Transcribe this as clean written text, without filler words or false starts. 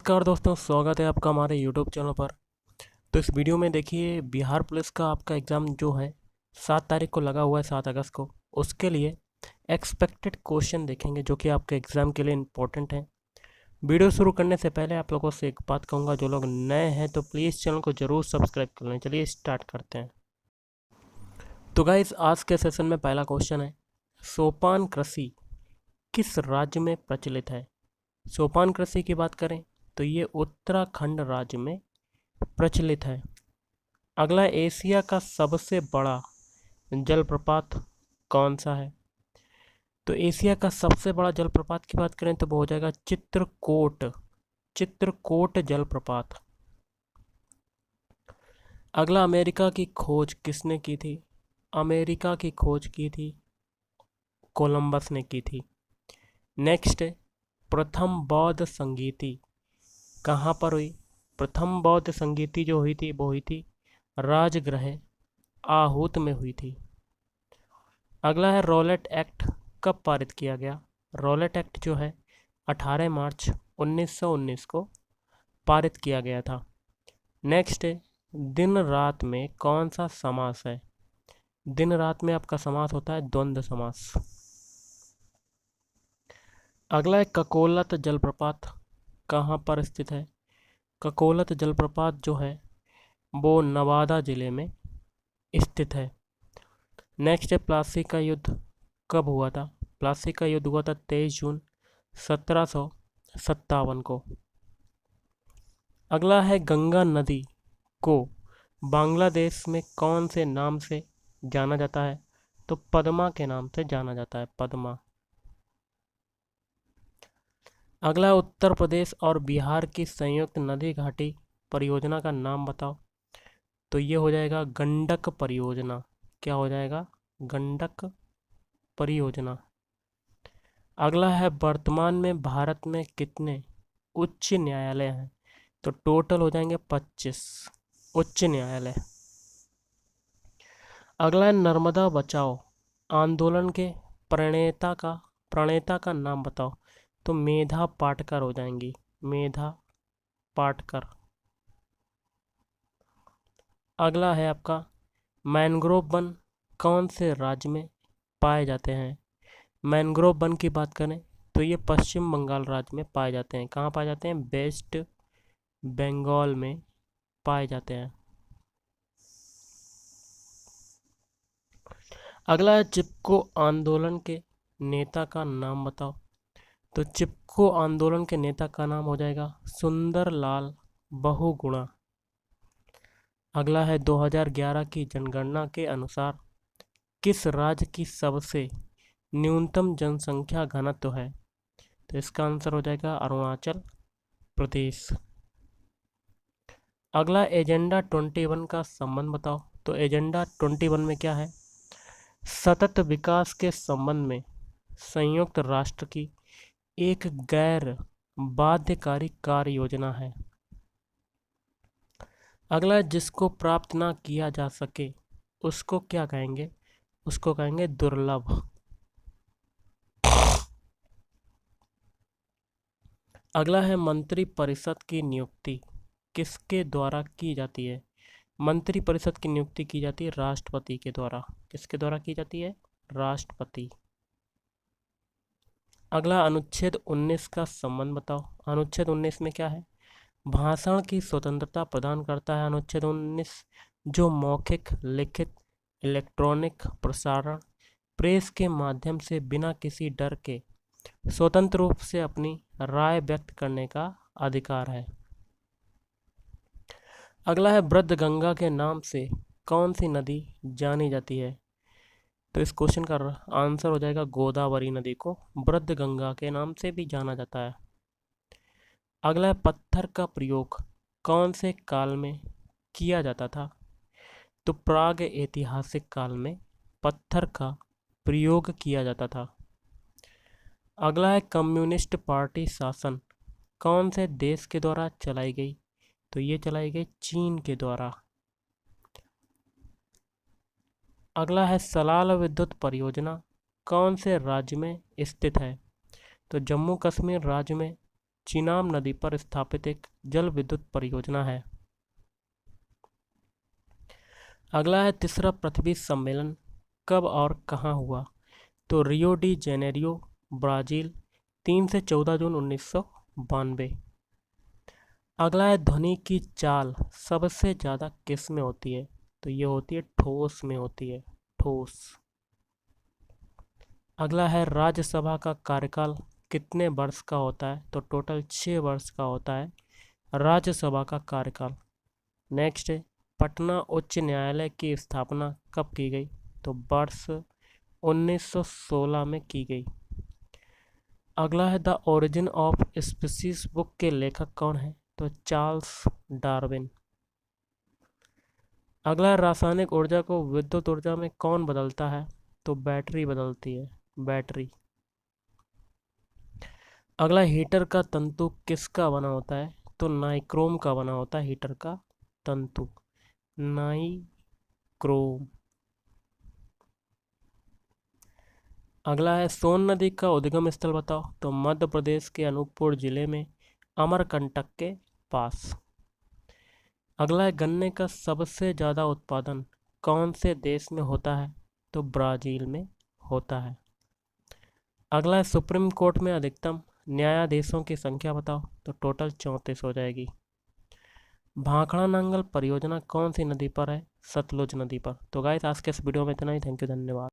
नमस्कार दोस्तों, स्वागत है आपका हमारे यूट्यूब चैनल पर। तो इस वीडियो में देखिए, बिहार पुलिस का आपका एग्ज़ाम जो है 7 तारीख को लगा हुआ है, 7 अगस्त को। उसके लिए एक्सपेक्टेड क्वेश्चन देखेंगे जो कि आपके एग्ज़ाम के लिए इम्पोर्टेंट हैं। वीडियो शुरू करने से पहले आप लोगों से एक बात कहूँगा, जो लोग नए हैं तो प्लीज़ चैनल को ज़रूर सब्सक्राइब कर लें। चलिए स्टार्ट करते हैं। तो गाइस, आज के सेशन में पहला क्वेश्चन है, सोपान कृषि किस राज्य में प्रचलित है? सोपान कृषि की बात करें तो ये उत्तराखंड राज्य में प्रचलित है। अगला, एशिया का सबसे बड़ा जलप्रपात कौन सा है? तो एशिया का सबसे बड़ा जलप्रपात की बात करें तो वो हो जाएगा चित्रकूट जलप्रपात। अगला, अमेरिका की खोज किसने की थी? अमेरिका की खोज की थी कोलंबस ने की थी। नेक्स्ट, प्रथम बौद्ध संगीति कहाँ पर हुई? प्रथम बौद्ध संगीति जो हुई थी वो हुई थी राजगृह आहूत में हुई थी। अगला है, रॉलेट एक्ट कब पारित किया गया? रॉलेट एक्ट जो है 18 मार्च 1919 को पारित किया गया था। नेक्स्ट है, दिन रात में कौन सा समास है? दिन रात में आपका समास होता है द्वंद्व समास। अगला है, ककोलत जलप्रपात कहाँ पर स्थित है? ककोलत जलप्रपात जो है वो नवादा जिले में स्थित है। नेक्स्ट है, प्लासी का युद्ध कब हुआ था? प्लासी का युद्ध हुआ था 23 जून 1757 को। अगला है, गंगा नदी को बांग्लादेश में कौन से नाम से जाना जाता है? तो पद्मा के नाम से जाना जाता है, पद्मा। अगला, उत्तर प्रदेश और बिहार की संयुक्त नदी घाटी परियोजना का नाम बताओ। तो ये हो जाएगा गंडक परियोजना। क्या हो जाएगा? गंडक परियोजना। अगला है, वर्तमान में भारत में कितने उच्च न्यायालय हैं? तो टोटल हो जाएंगे 25 उच्च न्यायालय। अगला है, नर्मदा बचाओ आंदोलन के प्रणेता का नाम बताओ। तो मेधा पाटकर हो जाएंगी, मेधा पाटकर। अगला है आपका, मैंग्रोव वन कौन से राज्य में पाए जाते हैं? मैंग्रोव वन की बात करें तो ये पश्चिम बंगाल राज्य में पाए जाते हैं। कहाँ पाए जाते हैं? वेस्ट बंगाल में पाए जाते हैं। अगला है, चिपको आंदोलन के नेता का नाम बताओ। तो चिपको आंदोलन के नेता का नाम हो जाएगा सुंदरलाल बहुगुणा। अगला है, 2011 की जनगणना के अनुसार किस राज्य की सबसे न्यूनतम जनसंख्या घनत्व है? तो इसका आंसर हो जाएगा अरुणाचल प्रदेश। अगला, एजेंडा 21 का संबंध बताओ। तो एजेंडा 21 में क्या है? सतत विकास के संबंध में संयुक्त राष्ट्र की एक गैर बाध्यकारी कार्य योजना है। अगला, जिसको प्राप्त ना किया जा सके उसको क्या कहेंगे? उसको कहेंगे दुर्लभ। अगला है, मंत्री परिषद की नियुक्ति किसके द्वारा की जाती है? मंत्री परिषद की नियुक्ति की जाती है राष्ट्रपति के द्वारा। किसके द्वारा की जाती है? राष्ट्रपति। अगला, अनुच्छेद 19 का संबंध बताओ। अनुच्छेद 19 में क्या है? भाषण की स्वतंत्रता प्रदान करता है अनुच्छेद 19, जो मौखिक, लिखित, इलेक्ट्रॉनिक प्रसारण, प्रेस के माध्यम से बिना किसी डर के स्वतंत्र रूप से अपनी राय व्यक्त करने का अधिकार है। अगला है, वृद्ध गंगा के नाम से कौन सी नदी जानी जाती है? तो इस क्वेश्चन का आंसर हो जाएगा गोदावरी नदी को वृद्ध गंगा के नाम से भी जाना जाता है। अगला है, पत्थर का प्रयोग कौन से काल में किया जाता था? तो प्राग ऐतिहासिक काल में पत्थर का प्रयोग किया जाता था। अगला है, कम्युनिस्ट पार्टी शासन कौन से देश के द्वारा चलाई गई? तो ये चलाई गई चीन के द्वारा। अगला है, सलाल विद्युत परियोजना कौन से राज्य में स्थित है? तो जम्मू कश्मीर राज्य में चिनाब नदी पर स्थापित एक जल विद्युत परियोजना है। अगला है तीसरा पृथ्वी सम्मेलन कब और कहाँ हुआ? तो रियो डी जेनेरियो, ब्राज़ील, 3 से 14 जून 1992। अगला है ध्वनि की चाल सबसे ज़्यादा किस में होती है? तो ये होती है ठोस में होती है, ठोस। अगला है राज्यसभा का कार्यकाल कितने वर्ष का होता है? तो टोटल 6 वर्ष का होता है राज्यसभा का कार्यकाल। नेक्स्ट है पटना उच्च न्यायालय की स्थापना कब की गई? तो वर्ष 1916 में की गई। अगला है the origin of species book के लेखक कौन है? तो चार्ल्स डार्विन। अगला है रासायनिक ऊर्जा को विद्युत ऊर्जा में कौन बदलता है? तो बैटरी बदलती है, बैटरी। अगला हीटर का तंतु किसका बना होता है? तो नाइक्रोम का बना होता है हीटर का तंतु, नाइक्रोम। अगला है सोन नदी का उद्गम स्थल बताओ? तो मध्य प्रदेश के अनूपपुर जिले में अमरकंटक के पास। अगला है गन्ने का सबसे ज़्यादा उत्पादन कौन से देश में होता है? तो ब्राज़ील में होता है। अगला है सुप्रीम कोर्ट में अधिकतम न्यायाधीशों की संख्या बताओ? तो टोटल 34 हो जाएगी। भाखड़ा नांगल परियोजना कौन सी नदी पर है? सतलुज नदी पर। तो गाइस आज के इस वीडियो में इतना ही। थैंक यू, धन्यवाद।